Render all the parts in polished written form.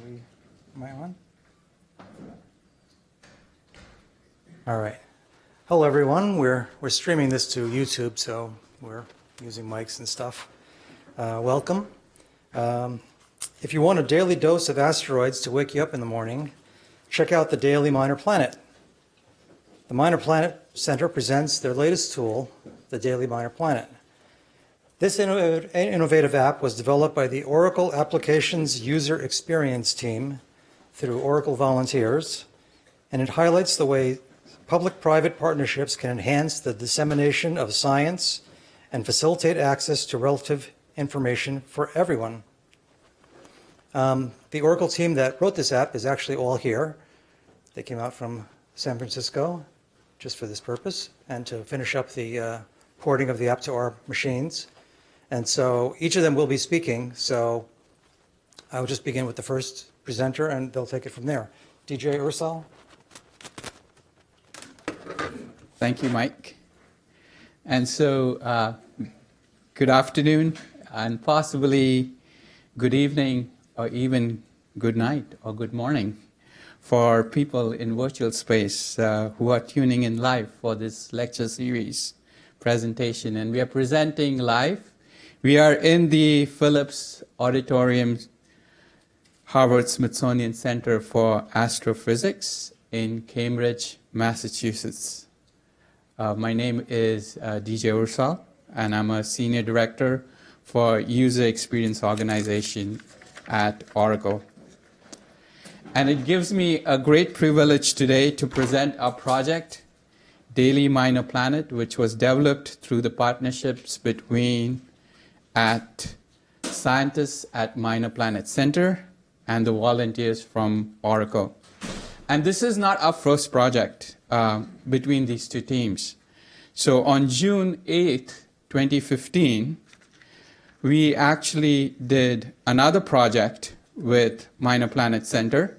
Am I on? All right. Hello, everyone. We're streaming this to YouTube, so we're using mics and stuff. Welcome. If you want a daily dose of asteroids to wake you up in the morning, check out the Daily Minor Planet. The Minor Planet Center presents their latest tool, the Daily Minor Planet. This innovative app was developed by the Oracle Applications User Experience team through Oracle volunteers, and it highlights the way public-private partnerships can enhance the dissemination of science and facilitate access to relative information for everyone. The Oracle team that wrote this app is actually all here. They came out from San Francisco just for this purpose and to finish up the porting of the app to our machines. And so each of them will be speaking. So I will just begin with the first presenter and they'll take it from there. DJ Ursal. Thank you, Mike. And so good afternoon and possibly good evening or even good night or good morning for people in virtual space who are tuning in live for this lecture series presentation. And we are presenting live. We are in the Phillips Auditorium, Harvard-Smithsonian Center for Astrophysics in Cambridge, Massachusetts. My name is DJ Ursal, and I'm a Senior Director for User Experience Organization at Oracle. And it gives me a great privilege today to present our project, Daily Minor Planet, which was developed through the partnerships between scientists at Minor Planet Center and the volunteers from Oracle. And this is not our first project between these two teams. So on June 8th, 2015, we actually did another project with Minor Planet Center,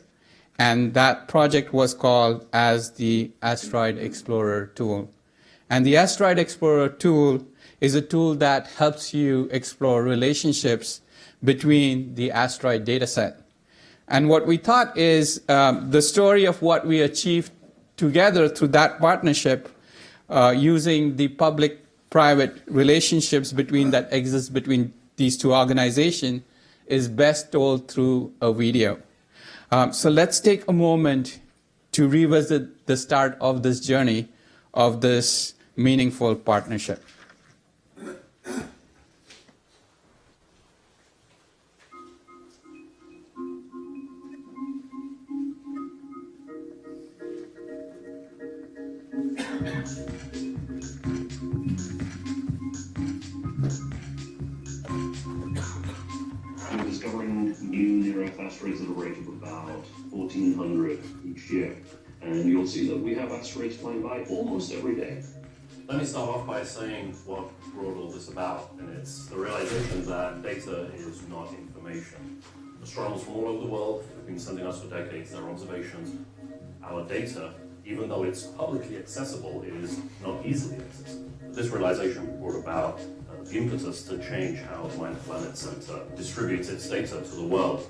and that project was called as the Asteroid Explorer tool. And the Asteroid Explorer tool is a tool that helps you explore relationships between the asteroid dataset. And what we thought is the story of what we achieved together through that partnership using the public-private relationships that exist between these two organizations is best told through a video. So let's take a moment to revisit the start of this journey of this meaningful partnership. We're discovering new near-Earth asteroids at a rate of about 1,400 each year. And you'll see that we have asteroids flying by almost every day. Let me start off by saying what brought all this about, and it's the realization that data is not information. Astronomers from all over the world have been sending us for decades their observations. Our data, even though it's publicly accessible, is not easily accessible. This realization brought about the impetus to change how the Minor Planet Center distributes its data to the world.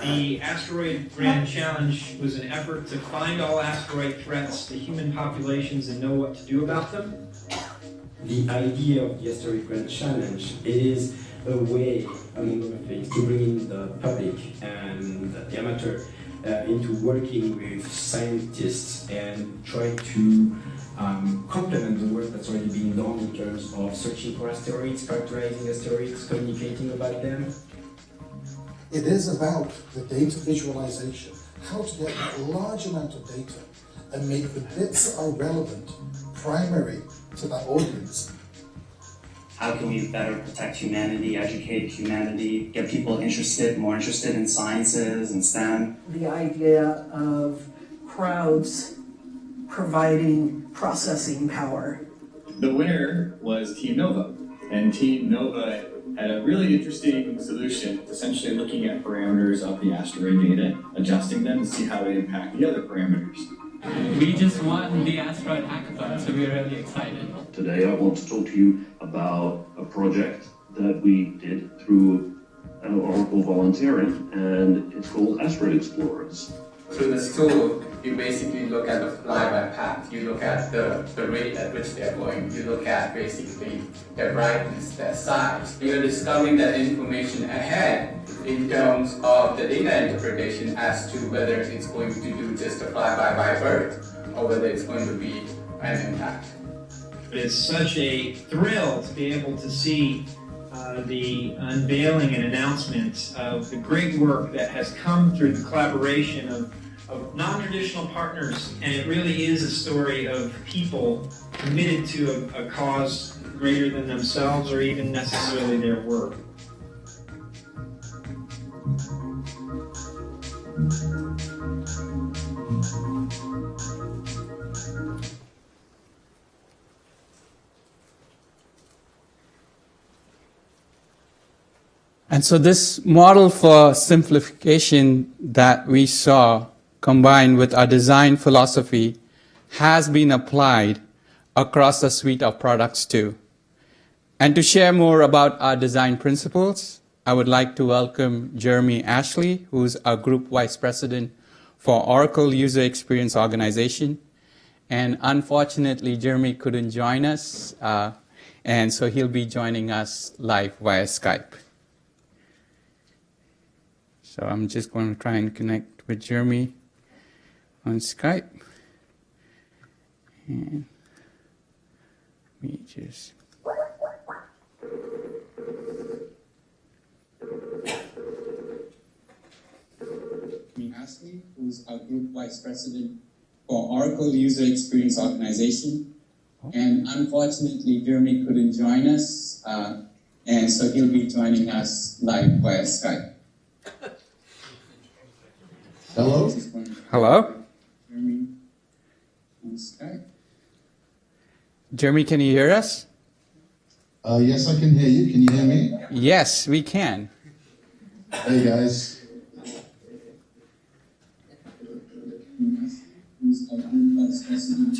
The Asteroid Grand Challenge was an effort to find all asteroid threats to human populations and know what to do about them. The idea of the Asteroid Grand Challenge is a way, among other things, to bring in the public and the amateur into working with scientists and try to complement the work that's already being done in terms of searching for asteroids, characterizing asteroids, communicating about them. It is about the data visualization, how to get a large amount of data and make the bits that are relevant primary to that audience. How can we better protect humanity, educate humanity, get people more interested in sciences and STEM? The idea of crowds providing processing power. The winner was Team Nova, and Team Nova had a really interesting solution, essentially looking at parameters of the asteroid data, adjusting them to see how they impact the other parameters. We just won the Asteroid Hackathon, so we're really excited. Today I want to talk to you about a project that we did through Oracle volunteering, and it's called Asteroid Explorers. Through this tool, you basically look at the flyby path. You look at the rate at which they're going. You look at basically their brightness, their size. You're discovering that information ahead in terms of the data interpretation as to whether it's going to do just a flyby by Earth or whether it's going to be an impact. It's such a thrill to be able to see the unveiling and announcements of the great work that has come through the collaboration of non-traditional partners. And it really is a story of people committed to a cause greater than themselves or even necessarily their work. And so this model for simplification that we saw combined with our design philosophy has been applied across a suite of products too. And to share more about our design principles, I would like to welcome Jeremy Ashley, who's our Group Vice President for Oracle User Experience Organization. And unfortunately, Jeremy couldn't join us, and so he'll be joining us live via Skype. So I'm just going to try and connect with Jeremy on Skype. And we just... Ashley, who's our Group Vice President for Oracle User Experience Organization. And unfortunately, Jeremy couldn't join us, and so he'll be joining us live via Skype. Hello? Hello? Jeremy on Skype. Jeremy, can you hear us? Yes, I can hear you. Can you hear me? Yes, we can. Hey, guys.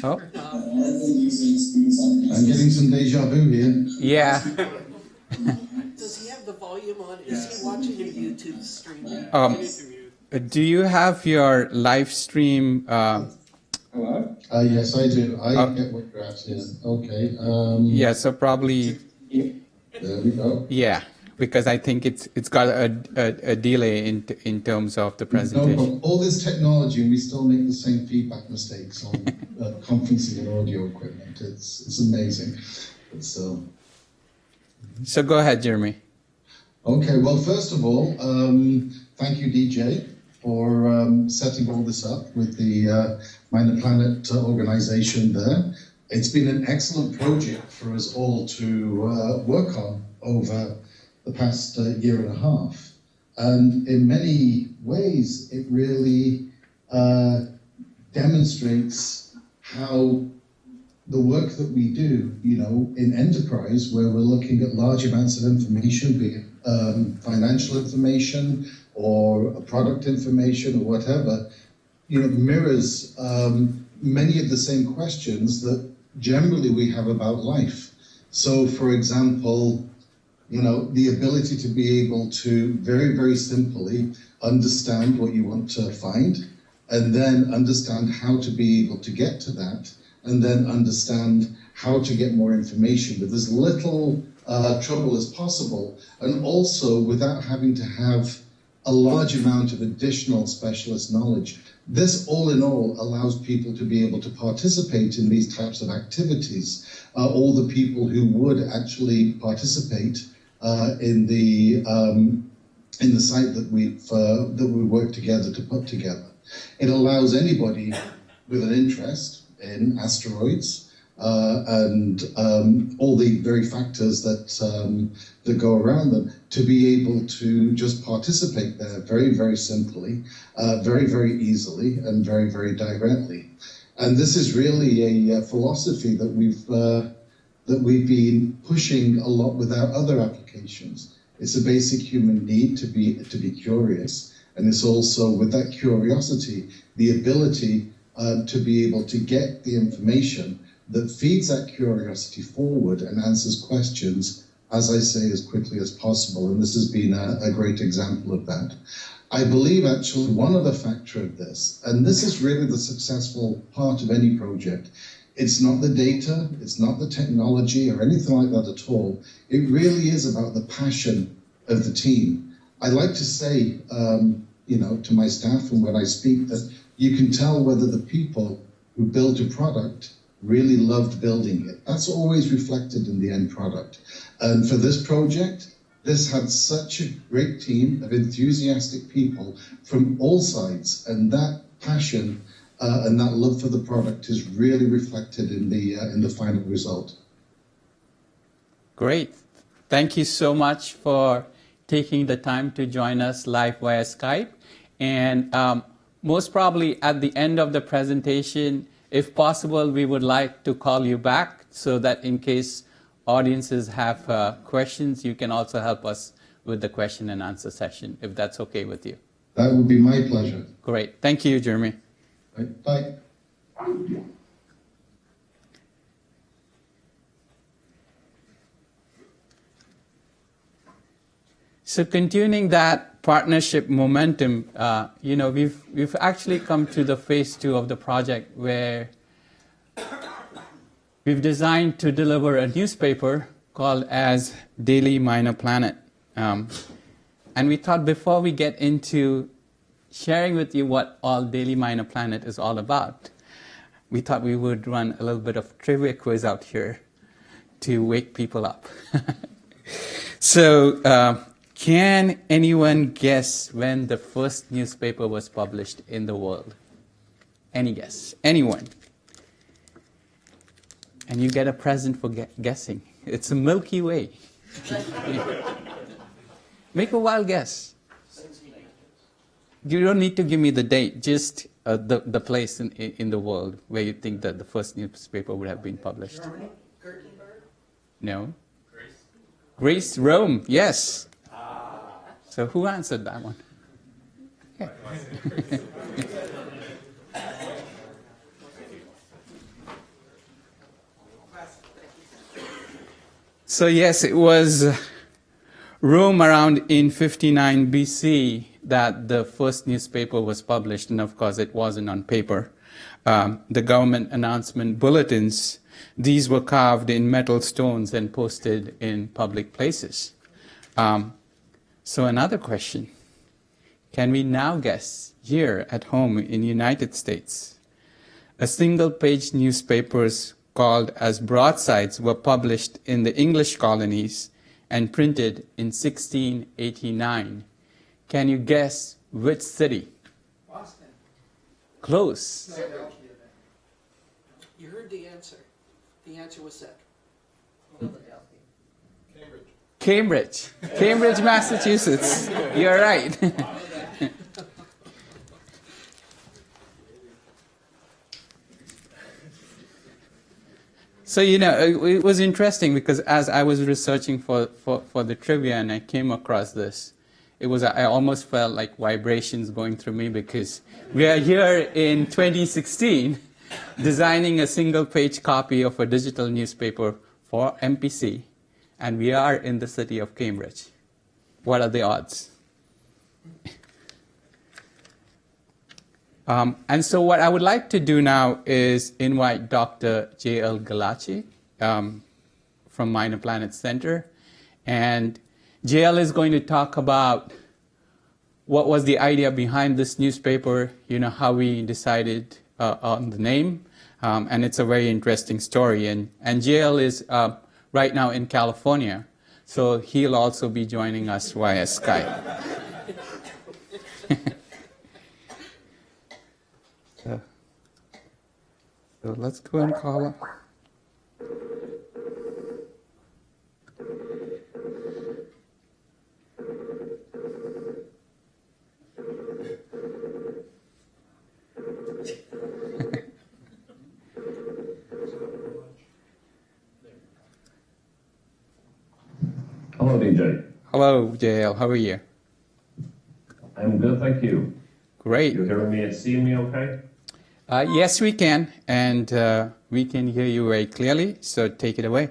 Oh. I'm getting some deja vu here. Yeah. Does he have the volume on? Is he watching your YouTube stream? Do you have your live stream? Hello? Yes, I do. I get what you're asking. Okay. Yeah, so probably. There we go. Yeah, because I think it's got a delay in terms of the presentation. No, all this technology, and we still make the same feedback mistakes on conferencing and audio equipment. It's amazing. But still. So go ahead, Jeremy. Okay. Well, first of all, thank you, DJ, for setting all this up with the Minor Planet organization there. It's been an excellent project for us all to work on over the past year and a half. And in many ways, it really demonstrates how the work that we do, you know, in enterprise, where we're looking at large amounts of information, be it financial information or product information or whatever, you know, mirrors many of the same questions that generally we have about life. So, for example, you know, the ability to be able to very, very simply understand what you want to find, and then understand how to be able to get to that, and then understand how to get more information with as little trouble as possible, and also without having to have a large amount of additional specialist knowledge. This, all in all, allows people to be able to participate in these types of activities. All the people who would actually participate in the site that we work together to put together. It allows anybody with an interest in asteroids and all the very factors that go around them to be able to just participate there very, very simply, very, very easily, and very, very directly. And this is really a philosophy that we've been pushing a lot with our other applications. It's a basic human need to be curious, and it's also, with that curiosity, the ability to be able to get the information that feeds that curiosity forward and answers questions, as I say, as quickly as possible. And this has been a great example of that. I believe actually one other factor of this, and this is really the successful part of any project, it's not the data, it's not the technology or anything like that at all. It really is about the passion of the team. I like to say, to my staff and when I speak, that you can tell whether the people who build a product really loved building it. That's always reflected in the end product. And for this project, this had such a great team of enthusiastic people from all sides, and that passion and that love for the product is really reflected in the final result. Great. Thank you so much for taking the time to join us live via Skype. And most probably at the end of the presentation, if possible, we would like to call you back so that in case audiences have questions, you can also help us with the question and answer session, if that's okay with you. That would be my pleasure. Great. Thank you, Jeremy. Bye. So continuing that partnership momentum, we've actually come to the phase 2 of the project where we've designed to deliver a newspaper called as Daily Minor Planet. And we thought before we get into sharing with you what all Daily Minor Planet is all about, we thought we would run a little bit of trivia quiz out here to wake people up. So, can anyone guess when the first newspaper was published in the world? Any guess? Anyone? And you get a present for guessing. It's a Milky Way. Make a wild guess. You don't need to give me the date, just the place in the world where you think that the first newspaper would have been published. Germany? Gothenburg? No. Greece, Rome, yes. So who answered that one? Okay. So yes, it was Rome around in 59 BC that the first newspaper was published, and of course it wasn't on paper. The government announcement bulletins, these were carved in metal stones and posted in public places. So another question, can we now guess here at home in the United States, a single-page newspapers called as broadsides were published in the English colonies and printed in 1689. Can you guess which city? Boston. Close. You heard the answer. The answer was said. Cambridge, Massachusetts. You're right. So, it was interesting because as I was researching for the trivia and I came across this, I almost felt like vibrations going through me because we are here in 2016 designing a single-page copy of a digital newspaper for MPC, and we are in the city of Cambridge. What are the odds? And so what I would like to do now is invite Dr. J.L. Galache from Minor Planet Center. And J.L. is going to talk about what was the idea behind this newspaper, how we decided on the name. And it's a very interesting story. And J.L. is right now in California, so he'll also be joining us via Skype. So let's go and call up. Hello, DJ. Hello, JL. How are you? I'm good, thank you. Great. You're hearing me and seeing me okay? Yes, we can, and we can hear you very clearly, so take it away.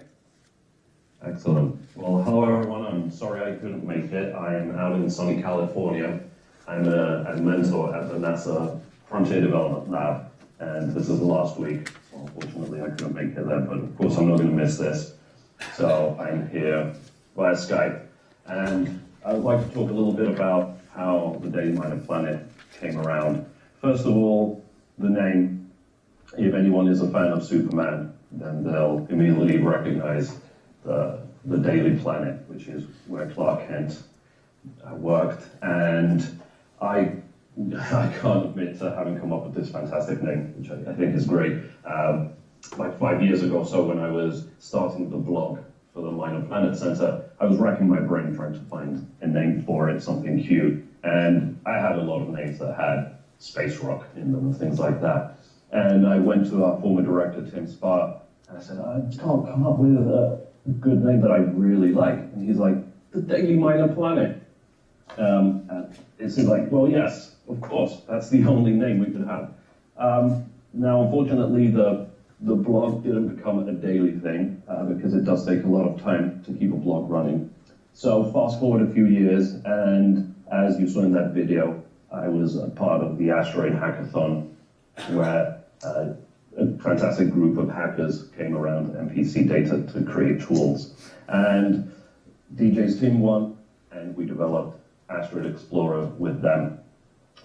Excellent. Well, hello everyone. I'm sorry I couldn't make it. I am out in sunny California. I'm a mentor at the NASA Frontier Development Lab, and this is the last week. So unfortunately, I couldn't make it there, but of course I'm not going to miss this. So I'm here via Skype, and I would like to talk a little bit about how the Daily Minor Planet came around. First of all, the name. If anyone is a fan of Superman, then they'll immediately recognize the Daily Planet, which is where Clark Kent worked. And I can't admit to having come up with this fantastic name, which I think is great. Like 5 years ago or so, when I was starting the blog for the Minor Planet Center, I was racking my brain trying to find a name for it, something cute. And I had a lot of names that had space rock in them and things like that. And I went to our former director, Tim Sparr, and I said, I can't come up with a good name that I really like. And he's like, the Daily Minor Planet. And it seemed like, well, yes, of course, that's the only name we could have. Now, unfortunately, the blog didn't become a daily thing because it does take a lot of time to keep a blog running. So fast forward a few years, and as you saw in that video, I was a part of the Asteroid hackathon, where a fantastic group of hackers came around MPC data to create tools. And DJ's team won, and we developed Asteroid Explorer with them.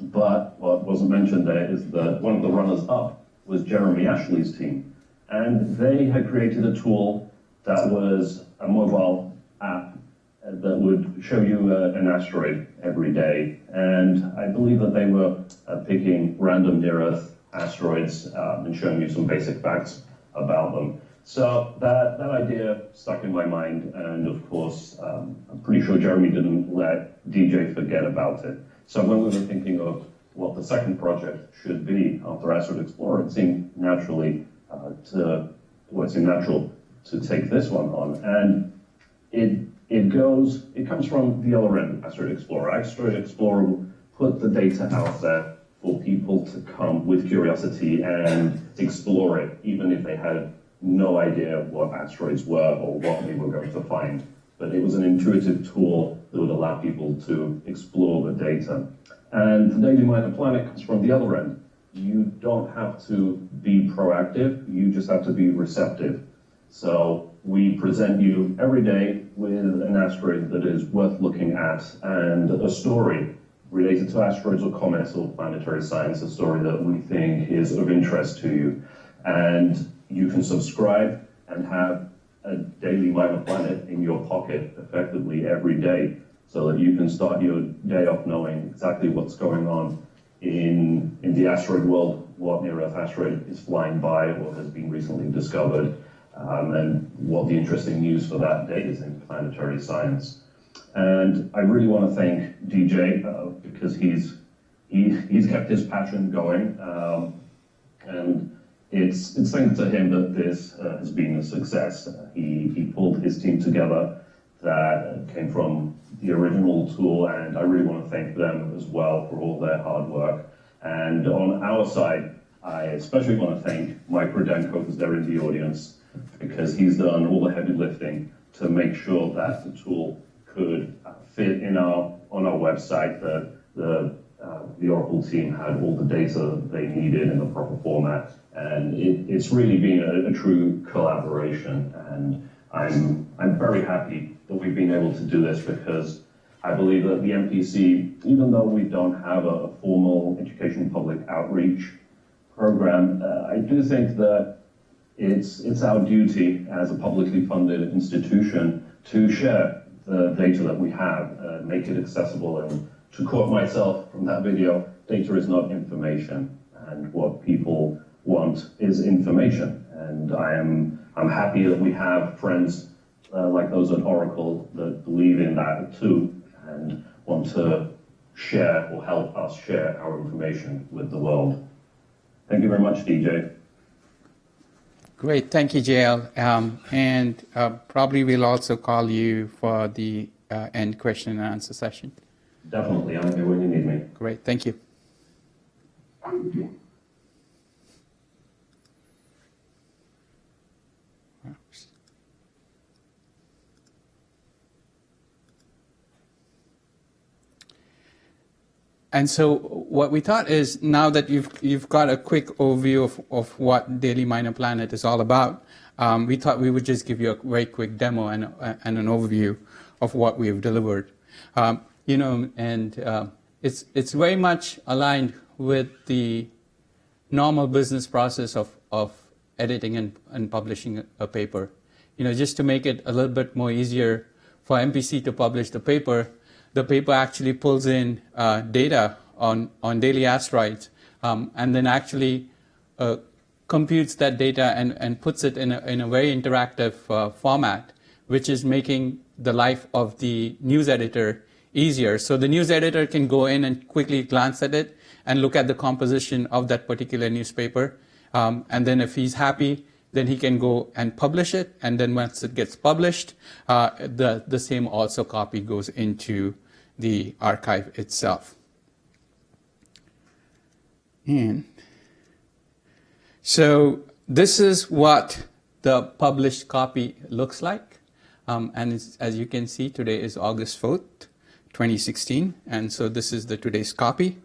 But what wasn't mentioned there is that one of the runners-up was Jeremy Ashley's team. And they had created a tool that was a mobile app that would show you an asteroid every day. And I believe that they were picking random near-Earth asteroids and showing you some basic facts about them. So that idea stuck in my mind, and of course, I'm pretty sure Jeremy didn't let DJ forget about it. So when we were thinking of what the second project should be after Asteroid Explorer, it seemed natural to take this one on. And it comes from the other end of Asteroid Explorer. Asteroid Explorer will put the data out there for people to come with curiosity and explore it, even if they had no idea what asteroids were or what we were going to find. But it was an intuitive tool that would allow people to explore the data. And the Daily Minor Planet comes from the other end. You don't have to be proactive, you just have to be receptive. So we present you every day with an asteroid that is worth looking at and a story related to asteroids or comets or planetary science, a story that we think is of interest to you. And you can subscribe and have a Daily Minor Planet in your pocket effectively every day, so that you can start your day off knowing exactly what's going on in the asteroid world, what near-Earth asteroid is flying by or has been recently discovered, and what the interesting news for that day is in planetary science. And I really want to thank DJ because he's kept his passion going, and it's thanks to him that this has been a success. He pulled his team together that came from the original tool, and I really want to thank them as well for all their hard work. And on our side, I especially want to thank Mike Rundenko, who's there in the audience, because he's done all the heavy lifting to make sure that the tool could fit on our website, that the Oracle team had all the data they needed in the proper format. And it's really been a true collaboration, and I'm very happy that we've been able to do this, because I believe that the MPC, even though we don't have a formal education public outreach program, I do think that it's our duty as a publicly funded institution to share the data that we have, make it accessible. And to quote myself from that video, data is not information, and what people want is information. And I'm happy that we have friends like those at Oracle that believe in that too, and want to share or help us share our information with the world. Thank you very much, DJ. Great, thank you, JL. And probably we'll also call you for the end question and answer session. Definitely, I'm here when you need me. Great, thank you. And so what we thought is, now that you've got a quick overview of what Daily Minor Planet is all about, we thought we would just give you a very quick demo and an overview of what we've delivered. It's very much aligned with the normal business process of editing and publishing a paper. Just to make it a little bit more easier for MPC to publish the paper actually pulls in data on daily asteroids, and then actually computes that data and puts it in a very interactive format, which is making the life of the news editor easier. So the news editor can go in and quickly glance at it and look at the composition of that particular newspaper. And then if he's happy, then he can go and publish it. And then once it gets published, the same also copy goes into the archive itself. And so this is what the published copy looks like. And as you can see, today is August 4th, 2016. And so this is today's copy.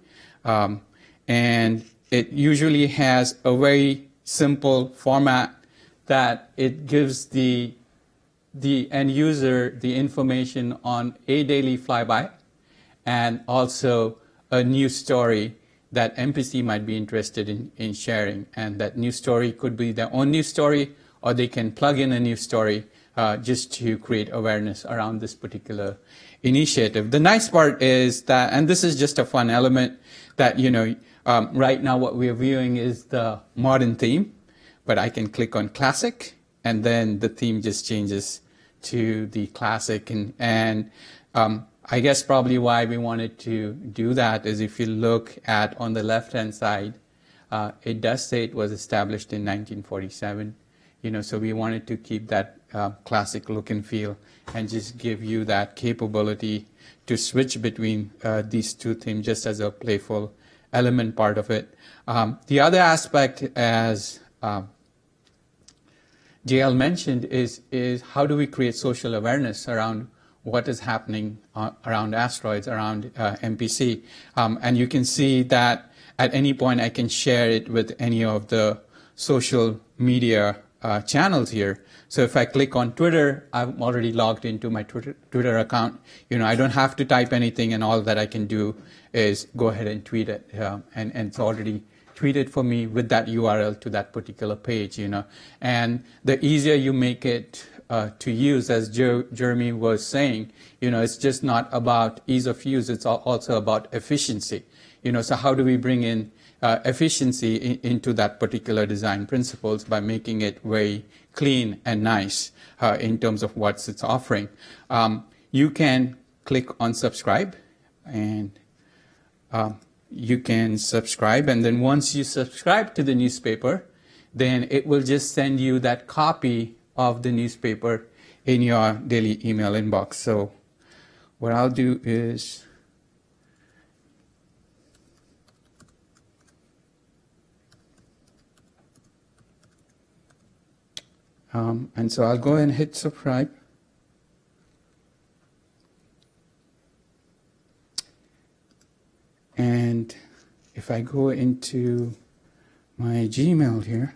And it usually has a very simple format that it gives the end user the information on a daily flyby and also a news story that MPC might be interested in sharing. And that news story could be their own news story, or they can plug in a news story just to create awareness around this particular initiative. The nice part is that, and this is just a fun element, that right now what we are viewing is the modern theme, but I can click on classic, and then the theme just changes to the classic. And I guess probably why we wanted to do that is, if you look at on the left-hand side, it does say it was established in 1947. So we wanted to keep that classic look and feel, and just give you that capability to switch between these two themes, just as a playful element part of it. The other aspect, as JL mentioned, is how do we create social awareness around what is happening around asteroids, around MPC. And you can see that at any point I can share it with any of the social media channels here. So if I click on Twitter, I'm already logged into my Twitter account. I don't have to type anything, and all that I can do is go ahead and tweet it. And it's already tweeted for me with that URL to that particular page, And the easier you make it to use, as Jeremy was saying, it's just not about ease of use, it's also about efficiency. So how do we bring in efficiency into that particular design principles by making it very clean and nice in terms of what it's offering? You can click on subscribe, and you can subscribe, and then once you subscribe to the newspaper, then it will just send you that copy of the newspaper in your daily email inbox. So what I'll do is and so I'll go ahead and hit subscribe. And if I go into my Gmail here,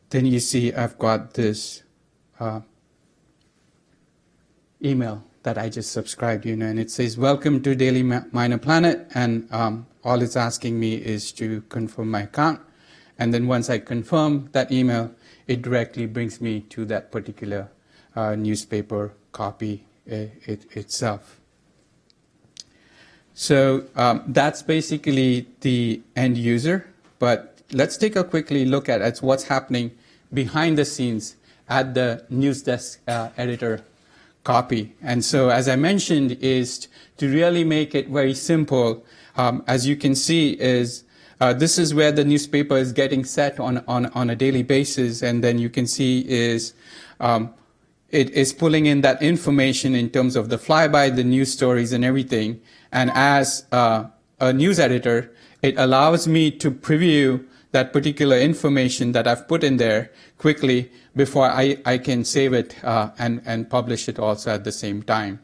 then you see I've got this email that I just subscribed, and it says, "Welcome to Daily Minor Planet," and all it's asking me is to confirm my account. And then once I confirm that email, it directly brings me to that particular newspaper copy itself. So that's basically the end user, but let's take a quickly look at what's happening behind the scenes at the news desk editor copy. And so, as I mentioned, is to really make it very simple. As you can see, is this is where the newspaper is getting set on a daily basis, and then you can see is it is pulling in that information in terms of the flyby, the news stories and everything. And as a news editor, it allows me to preview that particular information that I've put in there quickly before I can save it and publish it also at the same time.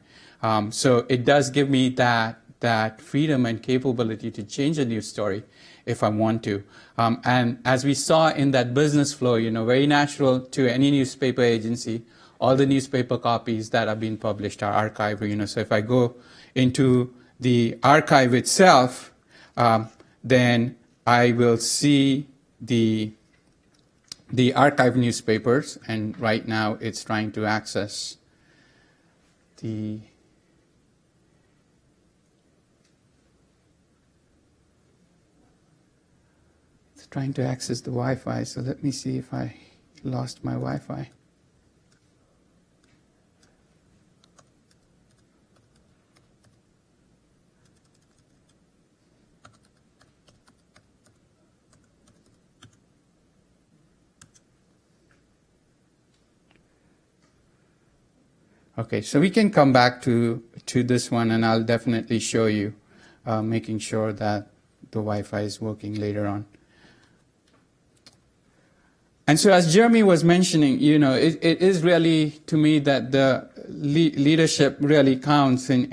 So it does give me that freedom and capability to change a news story if I want to. And as we saw in that business flow, very natural to any newspaper agency, all the newspaper copies that are being published are archived. So if I go into the archive itself, then I will see the archive newspapers, and right now it's trying to access trying to access the Wi-Fi. So let me see if I lost my Wi-Fi. Okay, so we can come back to this one, and I'll definitely show you, making sure that the Wi-Fi is working later on. And so as Jeremy was mentioning, it is really, to me, that the leadership really counts, and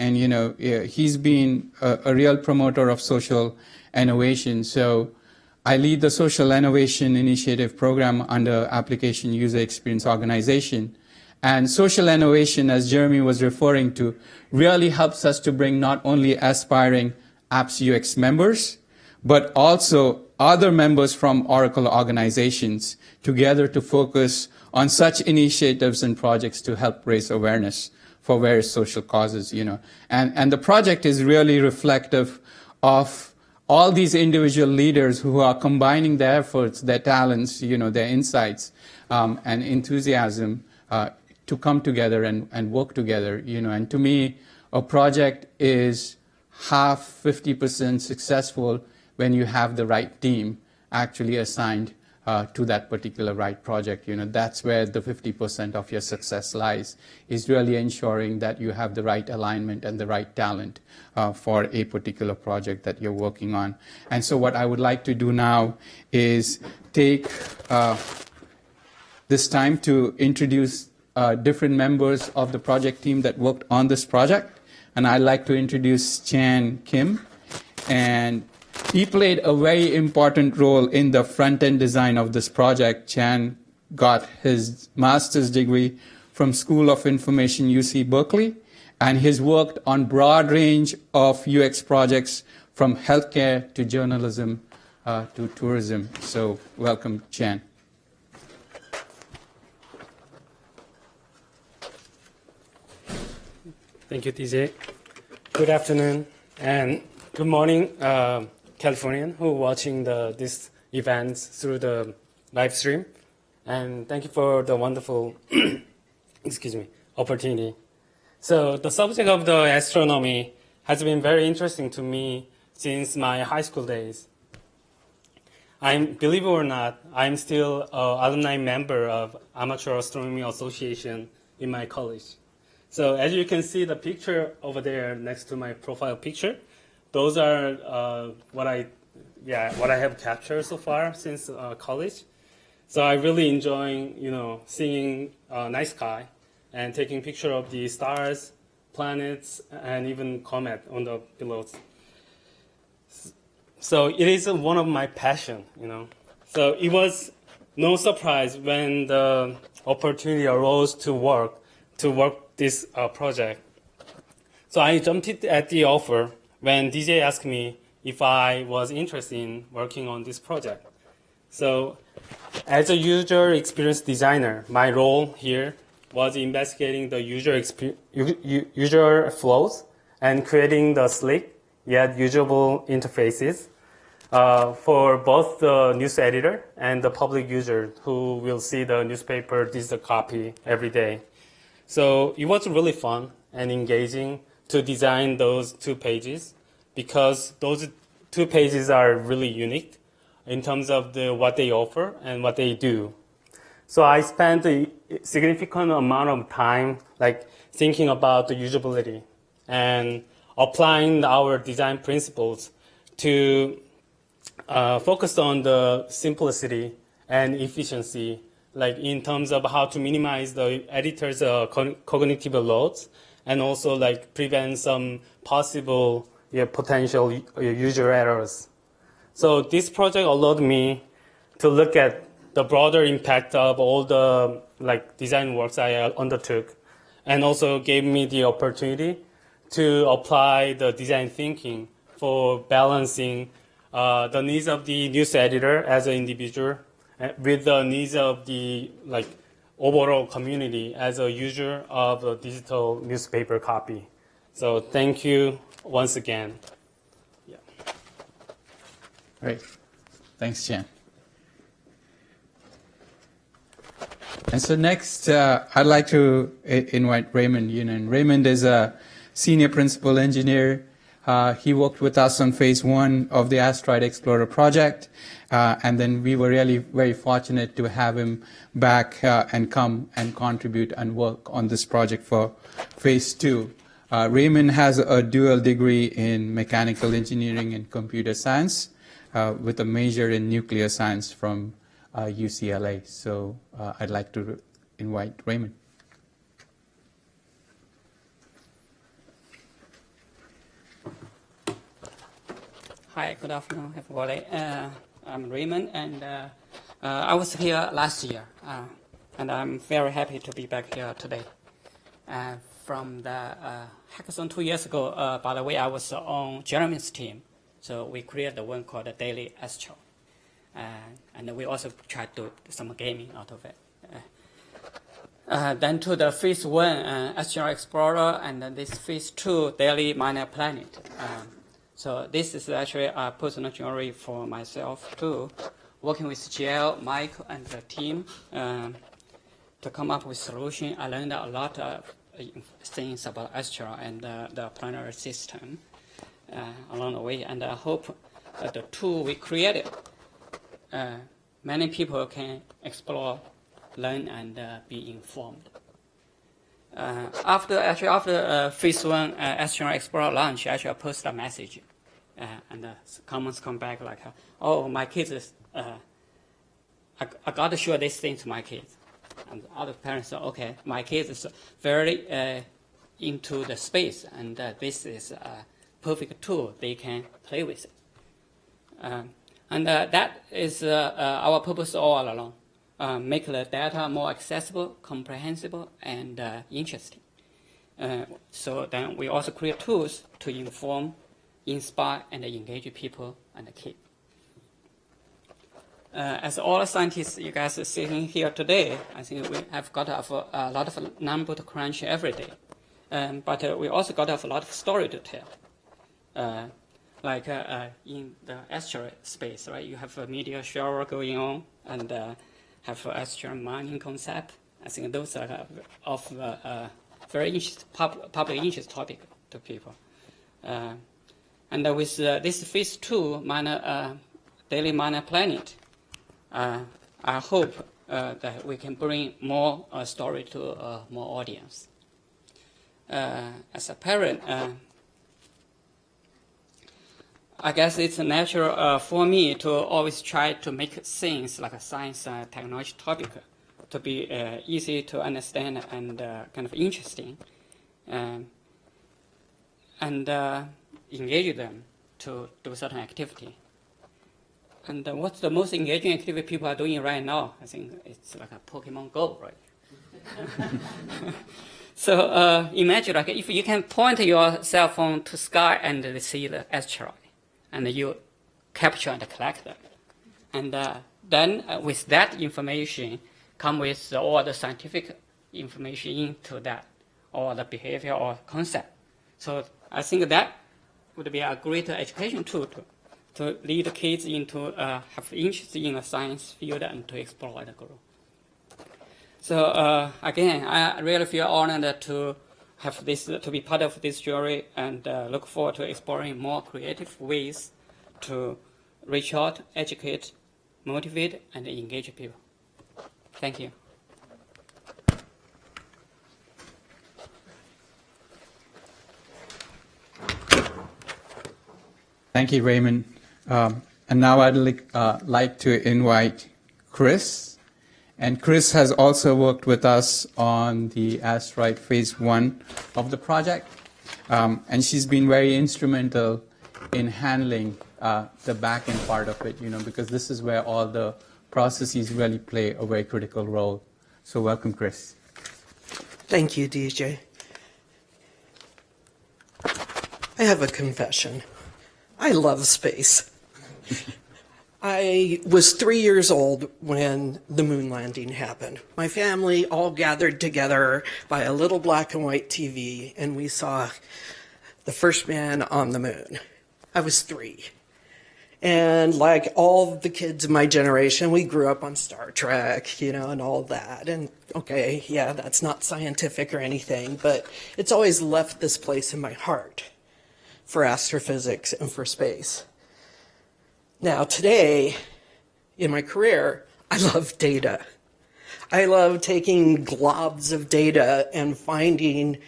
he's been a real promoter of social innovation. So I lead the Social Innovation Initiative program under Application User Experience Organization. And social innovation, as Jeremy was referring to, really helps us to bring not only aspiring apps UX members, but also other members from Oracle organizations together to focus on such initiatives and projects to help raise awareness for various social causes, And the project is really reflective of all these individual leaders who are combining their efforts, their talents, their insights, and enthusiasm to come together and work together, And to me, a project is half, 50% successful when you have the right team actually assigned to that particular right project. That's where the 50% of your success lies, is really ensuring that you have the right alignment and the right talent for a particular project that you're working on. And so what I would like to do now is take this time to introduce different members of the project team that worked on this project. And I'd like to introduce Chan Kim. And he played a very important role in the front-end design of this project. Chan got his master's degree from School of Information, UC Berkeley, and he's worked on broad range of UX projects from healthcare to journalism to tourism. So welcome, Chan. Thank you, DJ. Good afternoon and good morning, Californian who are watching this event through the live stream. And thank you for the wonderful opportunity. So the subject of the astronomy has been very interesting to me since my high school days. Believe it or not, I'm still an alumni member of Amateur Astronomy Association in my college. So as you can see the picture over there next to my profile picture, those are what I have captured so far since college. So I really enjoy, seeing night sky and taking picture of the stars, planets, and even comet on the below. So it is one of my passion, So it was no surprise when the opportunity arose to work this project. So I jumped at the offer when DJ asked me if I was interested in working on this project. So as a user experience designer, my role here was investigating the user flows and creating the slick yet usable interfaces for both the news editor and the public user who will see the newspaper digital copy every day. So it was really fun and engaging to design those 2 pages because those 2 pages are really unique in terms of what they offer and what they do. So I spent a significant amount of time like thinking about the usability and applying our design principles to focus on the simplicity and efficiency, like in terms of how to minimize the editor's cognitive loads and also like prevent some possible potential user errors. So this project allowed me to look at the broader impact of all the like design works I undertook, and also gave me the opportunity to apply the design thinking for balancing the needs of the news editor as an individual with the needs of the like overall community as a user of a digital newspaper copy. So thank you once again. Yeah. Great. Thanks, Jen. And so next, I'd like to invite Raymond Yunan. Raymond is a senior principal engineer. He worked with us on phase 1 of the Asteroid Explorer project. And then we were really very fortunate to have him back and come and contribute and work on this project for phase 2. Raymond has a dual degree in mechanical engineering and computer science with a major in nuclear science from UCLA. So I'd like to invite Raymond. Hi, good afternoon, everybody. I'm Raymond, and I was here last year, and I'm very happy to be back here today. From the hackathon 2 years ago, by the way, I was on Jeremy's team, so we created the one called the Daily Asteroid. And we also tried to do some gaming out of it. Then to the phase 1 Asteroid Explorer, and then this phase 2 Daily Minor Planet. So this is actually a personal journey for myself too, working with GL, Mike, and the team to come up with solution. I learned a lot of things about Asteroid and the planetary system along the way, and I hope the tool we created many people can explore, learn, and be informed. After phase 1 Asteroid Explorer launch, actually I posted a message, and comments come back like, "Oh, my kids is, I got to show this thing to my kids." And other parents say, "Okay, my kids is very into the space, and this is a perfect tool. They can play with it." And that is our purpose all along. Make the data more accessible, comprehensible, and interesting. So then we also create tools to inform, inspire, and engage people and the kids. As all scientists, you guys are sitting here today, I think we have got a lot of number to crunch every day. But we also got a lot of story to tell. Like in the asteroid space, right? You have a meteor shower going on, and have asteroid mining concept. I think those are of very public interest topic to people. And with this phase 2 Daily Minor Planet, I hope that we can bring more story to more audience. As a parent, I guess it's natural for me to always try to make things like a science and technology topic to be easy to understand and kind of interesting, and engage them to do certain activity. And what's the most engaging activity people are doing right now? I think it's like a Pokemon Go, right? So imagine like if you can point your cell phone to sky and see the asteroid, and you capture and collect them. And then with that information, come with all the scientific information into that, or the behavior or concept. So I think that would be a great education tool to lead kids into have interest in the science field and to explore and grow. So again, I really feel honored to have this, to be part of this jury, and look forward to exploring more creative ways to reach out, educate, motivate, and engage people. Thank you. Thank you, Raymond. And now I'd like to invite Chris. And Chris has also worked with us on the Asteroid Phase 1 of the project. And she's been very instrumental in handling the back-end part of it, because this is where all the processes really play a very critical role. So welcome, Chris. Thank you, DJ. I have a confession. I love space. I was 3 years old when the moon landing happened. My family all gathered together by a little black and white TV, and we saw the first man on the moon. I was 3. And like all the kids of my generation, we grew up on Star Trek, and all that. And okay, yeah, that's not scientific or anything, but it's always left this place in my heart for astrophysics and for space. Now, today, in my career, I love data. I love taking globs of data and finding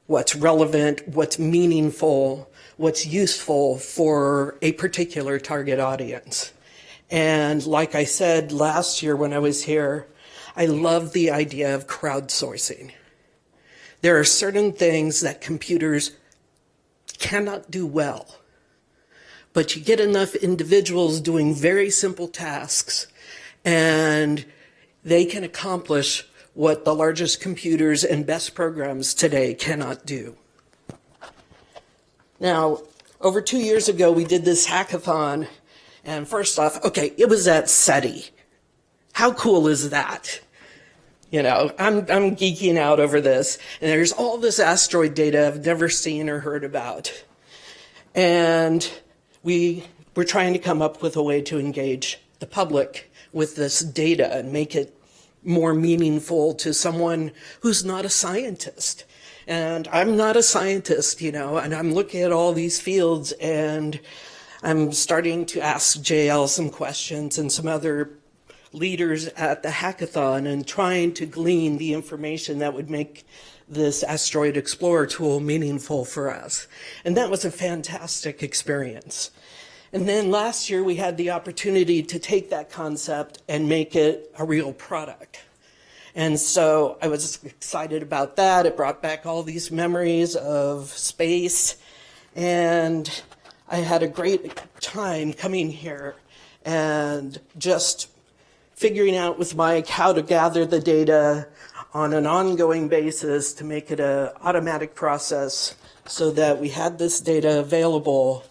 what's relevant, what's meaningful, what's useful for a particular target audience. And like I said last year when I was here, I love the idea of crowdsourcing. There are certain things that computers cannot do well, but you get enough individuals doing very simple tasks and they can accomplish what the largest computers and best programs today cannot do. Now, over 2 years ago, we did this hackathon, and first off, okay, it was at SETI. How cool is that? I'm geeking out over this, and there's all this asteroid data I've never seen or heard about. And we were trying to come up with a way to engage the public with this data and make it more meaningful to someone who's not a scientist. And I'm not a scientist, and I'm looking at all these fields and I'm starting to ask JL some questions and some other leaders at the hackathon and trying to glean the information that would make this Asteroid Explorer tool meaningful for us. And that was a fantastic experience. And then last year we had the opportunity to take that concept and make it a real product. And so I was excited about that. It brought back all these memories of space. And I had a great time coming here and just figuring out with Mike how to gather the data on an ongoing basis to make it an automatic process so that we had this data available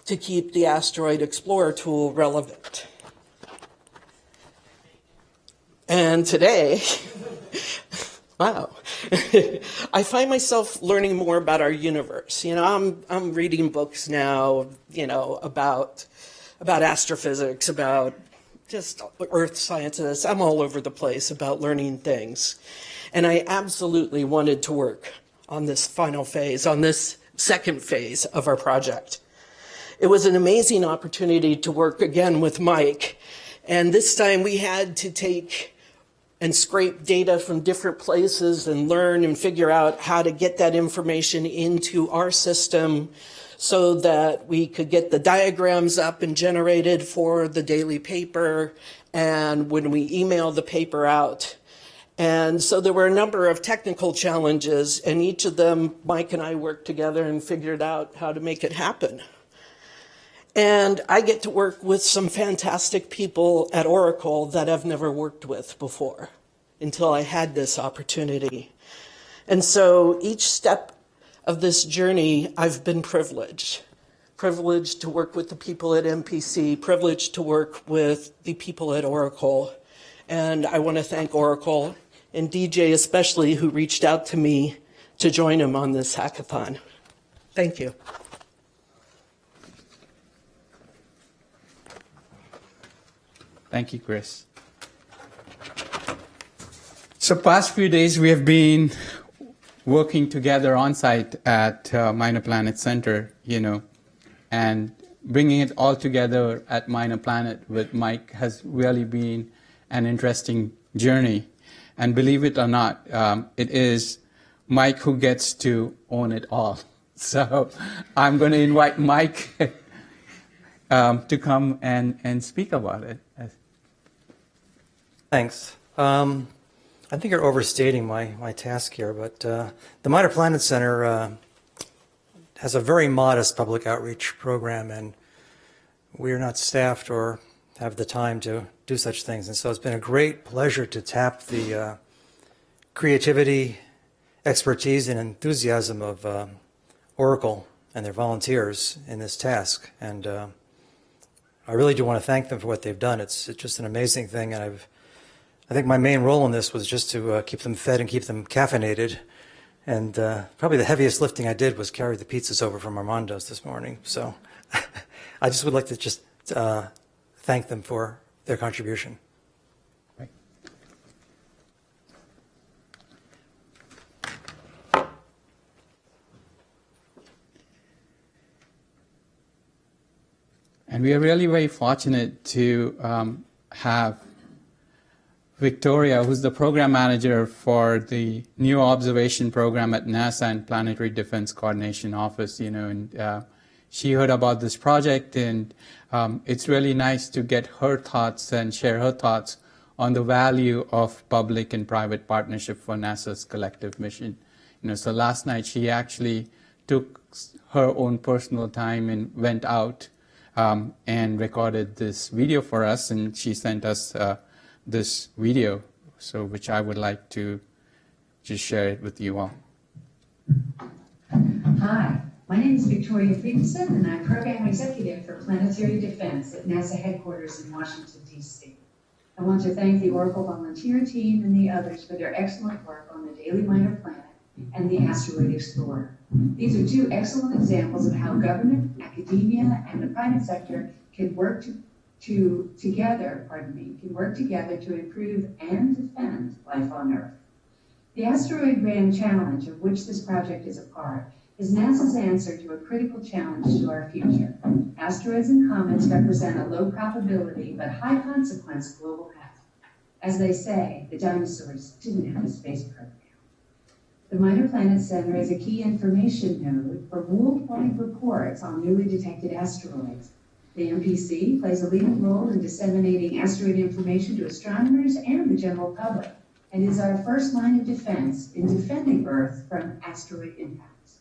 to keep the Asteroid Explorer tool relevant. And today, wow, I find myself learning more about our universe. I'm reading books now, about astrophysics, about just earth sciences. I'm all over the place about learning things. And I absolutely wanted to work on this final phase, on this second phase of our project. It was an amazing opportunity to work again with Mike. And this time we had to take and scrape data from different places and learn and figure out how to get that information into our system so that we could get the diagrams up and generated for the daily paper and when we email the paper out. And so there were a number of technical challenges, and each of them Mike and I worked together and figured out how to make it happen. And I get to work with some fantastic people at Oracle that I've never worked with before until I had this opportunity. And so each step of this journey, I've been privileged. Privileged to work with the people at MPC, privileged to work with the people at Oracle. And I want to thank Oracle and DJ especially, who reached out to me to join him on this hackathon. Thank you. Thank you, Chris. So past few days, we have been working together on site at Minor Planet Center, and bringing it all together at Minor Planet with Mike has really been an interesting journey. And believe it or not, it is Mike who gets to own it all. So I'm going to invite Mike to come and speak about it. Thanks. I think you're overstating my task here, but the Minor Planet Center has a very modest public outreach program, and we are not staffed or have the time to do such things. And so it's been a great pleasure to tap the creativity, expertise, and enthusiasm of Oracle and their volunteers in this task. And I really do want to thank them for what they've done. It's just an amazing thing, and I think my main role in this was just to keep them fed and keep them caffeinated. And probably the heaviest lifting I did was carry the pizzas over from Armando's this morning. So I just would like to just thank them for their contribution. And we are really very fortunate to have Victoria, who's the program manager for the new observation program at NASA and Planetary Defense Coordination Office, and she heard about this project, and it's really nice to get her thoughts and share her thoughts on the value of public and private partnership for NASA's collective mission. So last night she actually took her own personal time and went out and recorded this video for us, and she sent us this video, which I would like to just share it with you all. Hi, my name is Victoria Friedensen, and I'm Program Executive for Planetary Defense at NASA headquarters in Washington, D.C. I want to thank the Oracle volunteer team and the others for their excellent work on the Daily Minor Planet and the Asteroid Explorer. These are two excellent examples of how government, academia, and the private sector can work together to improve and defend life on Earth. The Asteroid Grand Challenge, of which this project is a part, is NASA's answer to a critical challenge to our future. Asteroids and comets represent a low probability but high consequence global hazard. As they say, the dinosaurs didn't have a space program. The Minor Planet Center is a key information node for worldwide reports on newly detected asteroids. The MPC plays a leading role in disseminating asteroid information to astronomers and the general public, and is our first line of defense in defending Earth from asteroid impacts.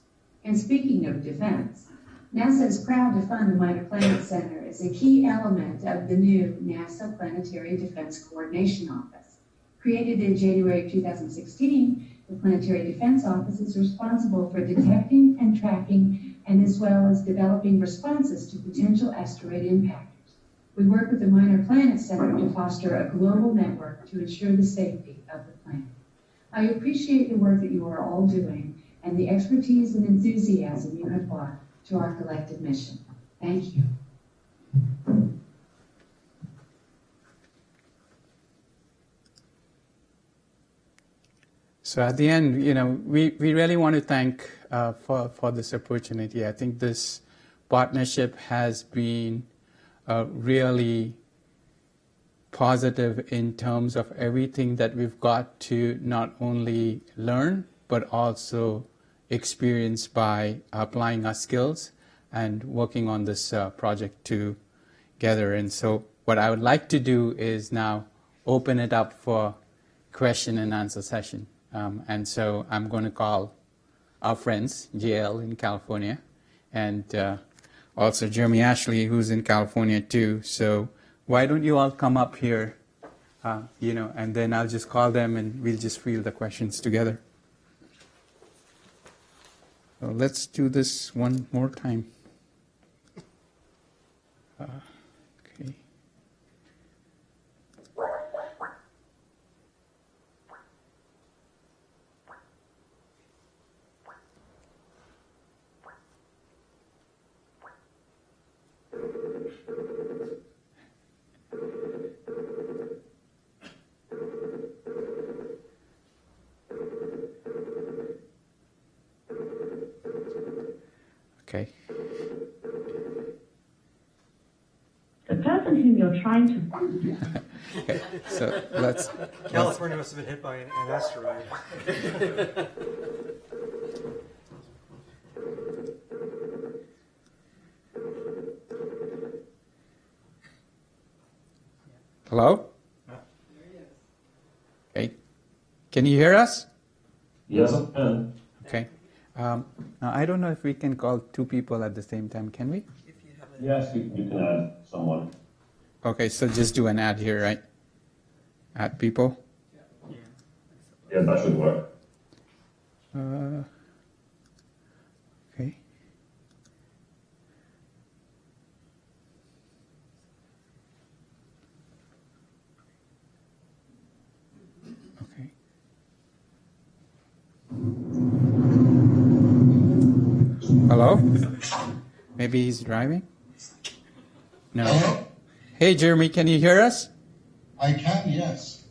And speaking of defense, NASA is proud to fund the Minor Planet Center as a key element of the new NASA Planetary Defense Coordination Office. Created in January of 2016, the Planetary Defense Office is responsible for detecting and tracking, and as well as developing responses to potential asteroid impactors. We work with the Minor Planet Center to foster a global network to ensure the safety of the planet. I appreciate the work that you are all doing and the expertise and enthusiasm you have brought to our collective mission. Thank you. So at the end, we really want to thank for this opportunity. I think this partnership has been really positive in terms of everything that we've got to not only learn, but also experience by applying our skills and working on this project together. And so what I would like to do is now open it up for question and answer session. And so I'm going to call our friends, JL in California, and also Jeremy Ashley, who's in California too. So why don't you all come up here, and then I'll just call them and we'll just field the questions together. So let's do this one more time. Okay. Okay. The person whom you're trying to... Okay, so let's. California must have been hit by an asteroid. Hello? Okay. Can you hear us? Yes, I can. Okay. Now, I don't know if we can call two people at the same time. Can we? Yes, you can add someone. Okay, so just do an ad here, right? Add people. Yeah, that should work. Okay. Okay. Hello? Maybe he's driving? No. Hello? Hey, Jeremy, can you hear us? I can, yes.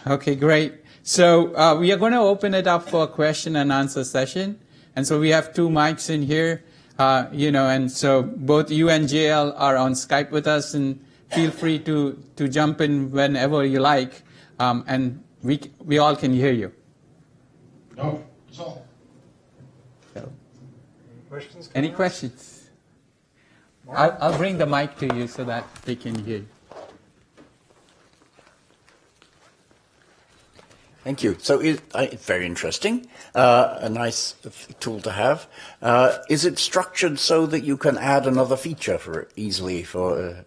Okay, great. So we are going to open it up for a question and answer session. And so we have two mics in here, and so both you and JL are on Skype with us, and feel free to jump in whenever you like, and we all can hear you. No, so. Questions? Any questions? I'll bring the mic to you so that they can hear you. Thank you. So it's very interesting, a nice tool to have. Is it structured so that you can add another feature for it easily? So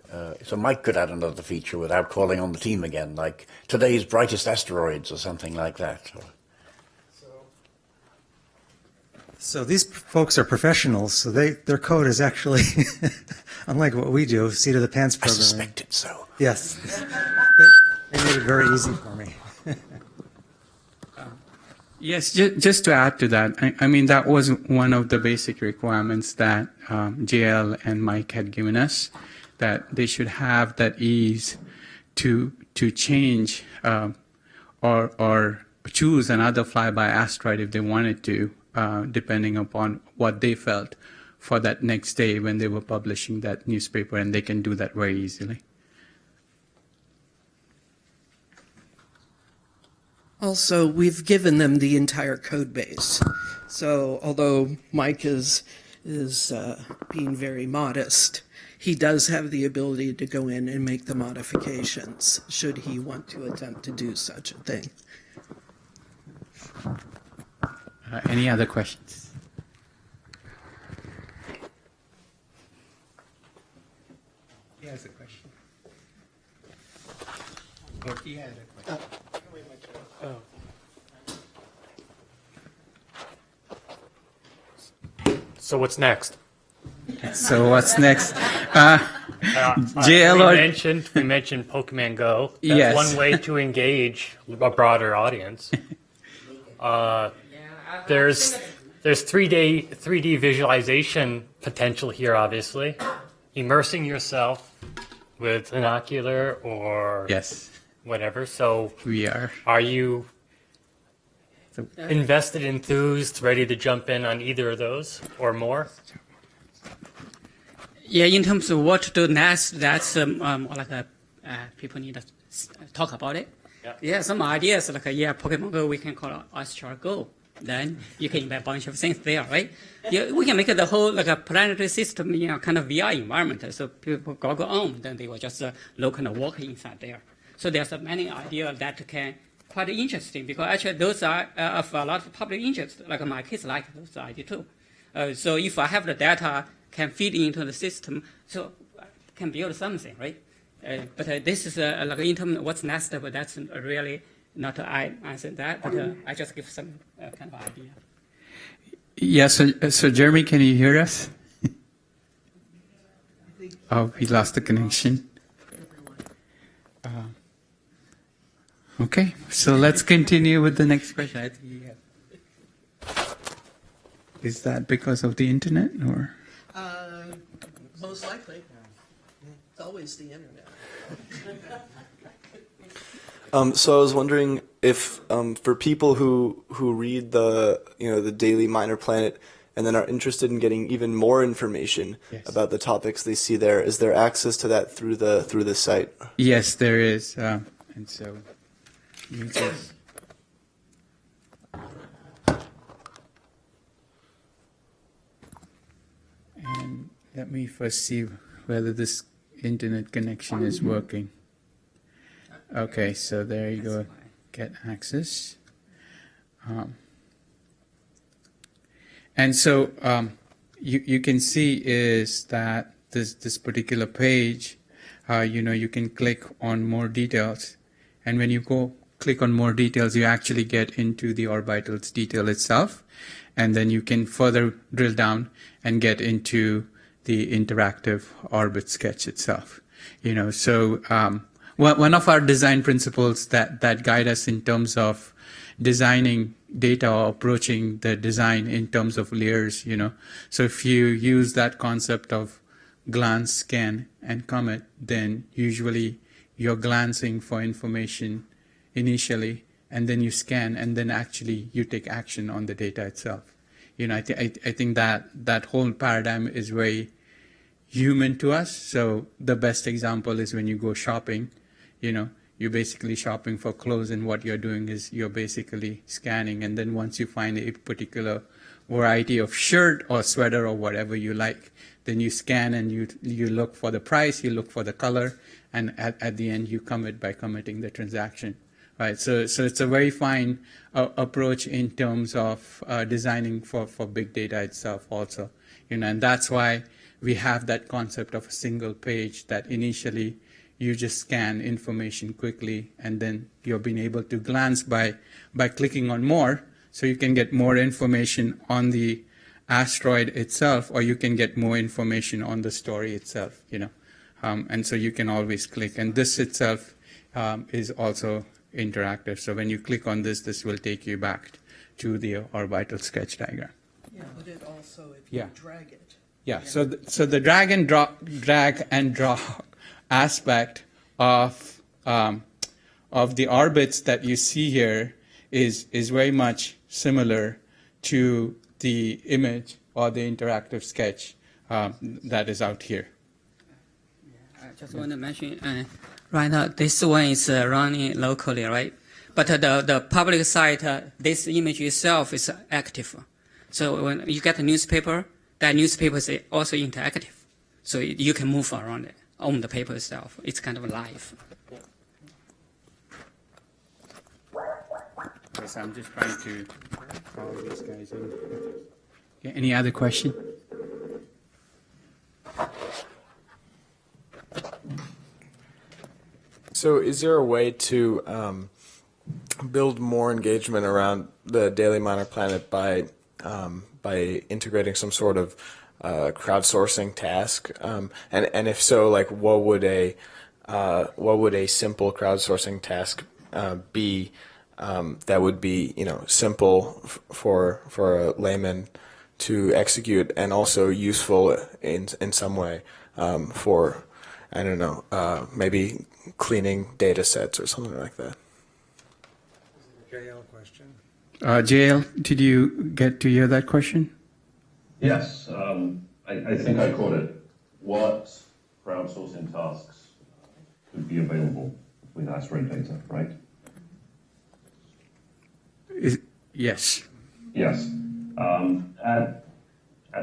Mike could add another feature without calling on the team again, like today's brightest asteroids or something like that. So these folks are professionals, so their code is actually, unlike what we do, seat of the pants I programming. suspected so. Yes. They made it very easy for me. Yes, just to add to that, I mean, that was one of the basic requirements that JL and Mike had given us, that they should have that ease to change or choose another flyby asteroid if they wanted to, depending upon what they felt for that next day when they were publishing that newspaper, and they can do that very easily. Also, we've given them the entire code base. So although Mike is being very modest, he does have the ability to go in and make the modifications should he want to attempt to do such a thing. Any other questions? He has a question. Or he had a question. So what's next? So what's next? JL we mentioned Pokemon Go. That's yes. one way to engage a broader audience. There's 3D visualization potential here, obviously. Immersing yourself with an ocular or yes, whatever. So we are. Are you invested, enthused, ready to jump in on either of those or more? Yeah, in terms of what to do next, that's more like people need to talk about it. Yeah, some ideas like Pokemon Go we can call it Asteroid Go. Then you can embed a bunch of things there, right? Yeah, we can make it the whole like a planetary system, kind of VR environment. So people go on, then they will just look and walk inside there. So there's many ideas that can quite interesting because actually those are of a lot of public interest. Like my kids like those ideas too. So if I have the data can feed into the system, so can build something, right? But this is like in terms of what's next, but that's really not I answer that, but I just give some kind of idea. Yeah, so Jeremy, can you hear us? Oh, we lost the connection. Okay, so let's continue with the next question. I think is that because of the internet or? Most likely. It's always the internet. So I was wondering if for people who read the the Daily Minor Planet, and then are interested in getting even more information about the topics they see there, is there access to that through the site? Yes, there is. And so users. And let me first see whether this internet connection is working. Okay, so there you go. Get access. And so you can see is that this particular page, you can click on more details. And when you go click on more details, you actually get into the orbital's detail itself. And then you can further drill down and get into the interactive orbit sketch itself. So one of our design principles that guide us in terms of designing data or approaching the design in terms of layers, So if you use that concept of glance, scan, and commit, then usually you're glancing for information initially, and then you scan, and then actually you take action on the data itself. I think that whole paradigm is very human to us. So the best example is when you go shopping, you're basically shopping for clothes, and what you're doing is you're basically scanning, and then once you find a particular variety of shirt or sweater or whatever you like, then you scan and you look for the price, you look for the color, and at the end you commit by committing the transaction. Right, so it's a very fine approach in terms of designing for big data itself also, and that's why we have that concept of a single page that initially you just scan information quickly, and then you're being able to glance by clicking on more, so you can get more information on the asteroid itself, or you can get more information on the story itself, and so you can always click, and this itself is also interactive. So when you click on this will take you back to the orbital sketch diagram. Yeah, but it also, if you drag it. Yeah, so the drag and drop aspect of the orbits that you see here is very much similar to the image or the interactive sketch that is out here. I just want to mention, right now this one is running locally, right? But the public site, this image itself is active. So when you get a newspaper, that newspaper is also interactive. So you can move around it on the paper itself. It's kind of live. Yes, I'm just trying to follow these guys in. Yeah, any other question? So is there a way to build more engagement around the Daily Minor Planet by integrating some sort of crowdsourcing task? And if so, like what would a simple crowdsourcing task be that would be simple for a layman to execute, and also useful in some way for, I don't know, maybe cleaning data sets or something like that. JL question. JL, did you get to hear that question? Yes, I think I caught it. What crowdsourcing tasks could be available with asteroid data, right? Yes. Yes. At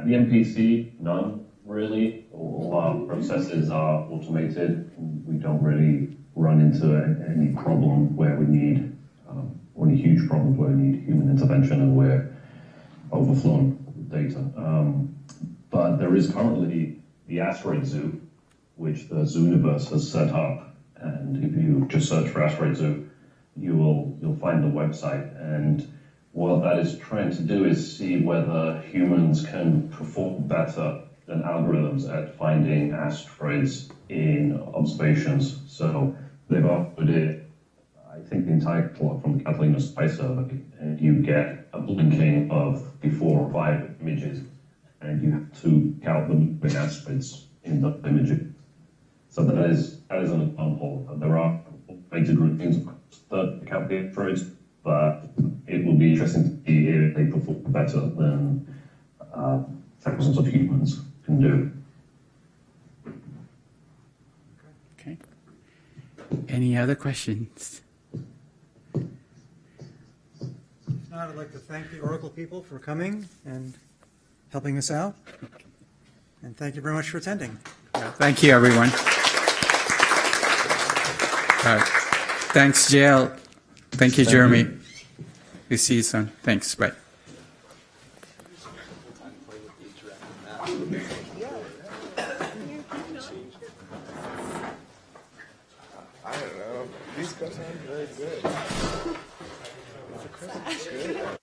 the MPC, none really. All our processes are automated. We don't really run into any problem where we need, any huge problems where we need human intervention and we're overflowing with data. But there is currently the Asteroid Zoo, which the Zooniverse has set up. And if you just search for Asteroid Zoo, you'll find the website. And what that is trying to do is see whether humans can perform better than algorithms at finding asteroids in observations. So they've offered it, I think, the entire plot from the Catalina Spy Survey, and you get a blinking of before or 5 images, and you have to count the moving asteroids in the images. So that is an example. There are automated routines that count the asteroids, but it will be interesting to see if they perform better than thousands of humans can do. Okay. Any other questions? If not, I'd like to thank the Oracle people for coming and helping us out. And thank you very much for attending. Thank you, everyone. Thanks, JL. Thank you, Jeremy. We'll see you soon. Thanks. Bye. I don't know. These guys aren't very good.